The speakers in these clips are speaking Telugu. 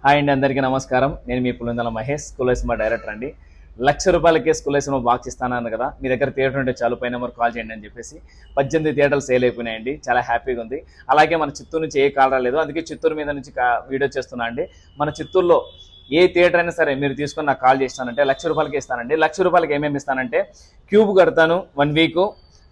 హాయ్ అండి, అందరికీ నమస్కారం. నేను మీ Pulindala Mahesh, school cinema director అండి. ₹1,00,000కే స్కూల్ సినిమా బాక్స్ ఇస్తానన్నాను కదా, మీ దగ్గర థియేటర్ ఉంటే చాలు, పై నెంబర్ కాల్ చేయండి అని చెప్పేసి 18 థియేటర్లు సేల్ అయిపోయినాయండి. చాలా హ్యాపీగా ఉంది. అలాగే మన చిత్తూరు నుంచి ఏ కాల్ రాలేదు, అందుకే చిత్తూరు మీద నుంచి వీడియో చేస్తున్నా అండి. మన చిత్తూరులో ఏ థియేటర్ అయినా సరే మీరు తీసుకొని నాకు కాల్ చేస్తానంటే ₹1,00,000కే ఇస్తానండి. ₹1,00,000కి ఏమేమి ఇస్తానంటే క్యూబ్ కడతాను 1 వీక్,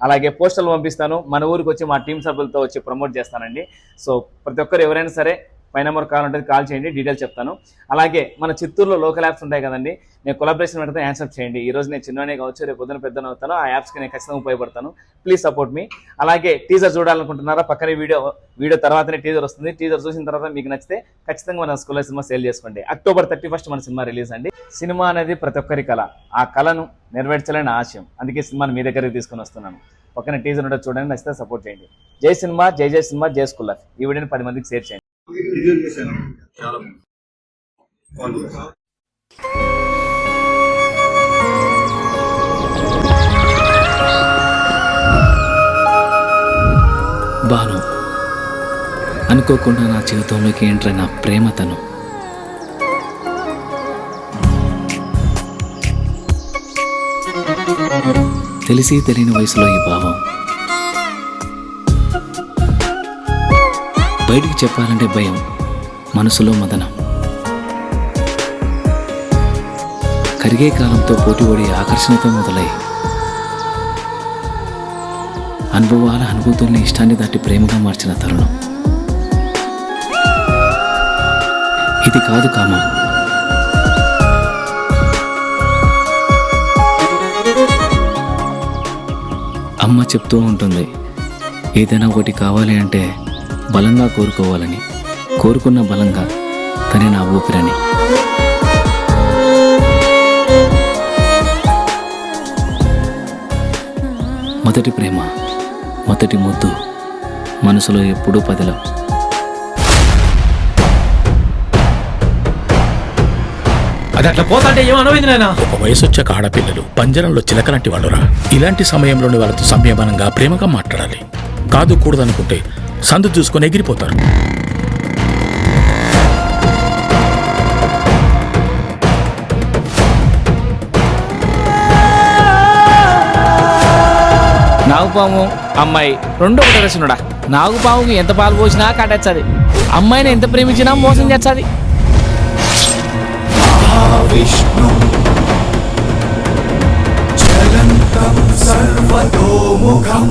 అలాగే పోస్టర్లు పంపిస్తాను, మన ఊరికి వచ్చి మా టీం సభ్యులతో వచ్చి ప్రమోట్ చేస్తానండి. సో ప్రతి ఒక్కరు ఎవరైనా సరే పై నెంబర్ కాల్ ఉంటుంది, కాల్ చేయండి, డీటెయిల్స్ చెప్తాను. అలాగే మన చిత్తూరులో లోకల్ యాప్స్ ఉంటాయి కదండి, నేను కొలాబరేషన్ పెడితే యాక్సెప్ట్ చేయండి. ఈ రోజు నేను చిన్ననే కావచ్చు, రేపు పొద్దున పెద్దన అవుతాను, ఆ యాప్స్కి నేను ఖచ్చితంగా ఉపయోగపడతాను. ప్లీజ్ సపోర్ట్ మీ. అలాగే టీజర్ చూడాలనుకుంటున్నారా, పక్కనే వీడియో తర్వాతనే టీజర్ వస్తుంది. టీజర్ చూసిన తర్వాత మీకు నచ్చితే ఖచ్చితంగా మన స్కూల్ సినిమా సేల్ చేసుకోండి. October 31 మన సినిమా రిలీజ్ అండి. సినిమా అనేది ప్రతి ఒక్కరి కళ, ఆ కళను నెరవేర్చాలని ఆశయం, అందుకే సినిమాని మీ దగ్గరికి తీసుకొని వస్తున్నాను. పక్కన టీజర్ ఉంటే చూడండి, నచ్చితే సపోర్ట్ చేయండి. జై సినిమా, జై జై సినిమా, జై స్కూల్ లైఫ్. ఈ వీడియోని 10 మందికి షేర్ చేయండి. బాను, అనుకోకుండా నా జీవితంలోకి ఎంటర్ అయిన ప్రేమతను. తెలిసి తెలియని వయసులో ఈ భావం బయటికి చెప్పాలంటే భయం, మనసులో మదనం. కరిగే కాలంతో పోటీపడి ఆకర్షణతో మొదలై అనుభవాల అనుభూతుల్ని ఇష్టాన్ని దాటి ప్రేమగా మార్చిన తరుణం ఇది కాదు కామం. అమ్మ చెప్తూ ఉంటుంది, ఏదైనా ఒకటి కావాలి అంటే బలంగా కోరుకోవాలని, కోరుకున్న బలంగా తనే నా ఊపిరని. మొదటి ప్రేమ, మొదటి ముద్దు, మనసులో ఎప్పుడూ పదిలం. అది అట్లా పోతాంటే ఏమనమైంది నాయనా? ఒక వయసు వచ్చాక ఆడపిల్లలు పంజరంలో చిలకలాంటి వాళ్ళురా. ఇలాంటి సమయంలోని వాళ్ళతో సంయమనంగా ప్రేమగా మాట్లాడాలి. కాదు కూడదనుకుంటే సందు చూసుకొని ఎగిరిపోతారు. నాగుపాము అమ్మాయి రెండు ఒకటి రచనుడా. నాగుపాముకి ఎంత పాలు పోసినా కట్టచ్చది, అమ్మాయిని ఎంత ప్రేమించినా మోసం చేస్తుంది. విష్ణు చలంతం సర్వతోముఖం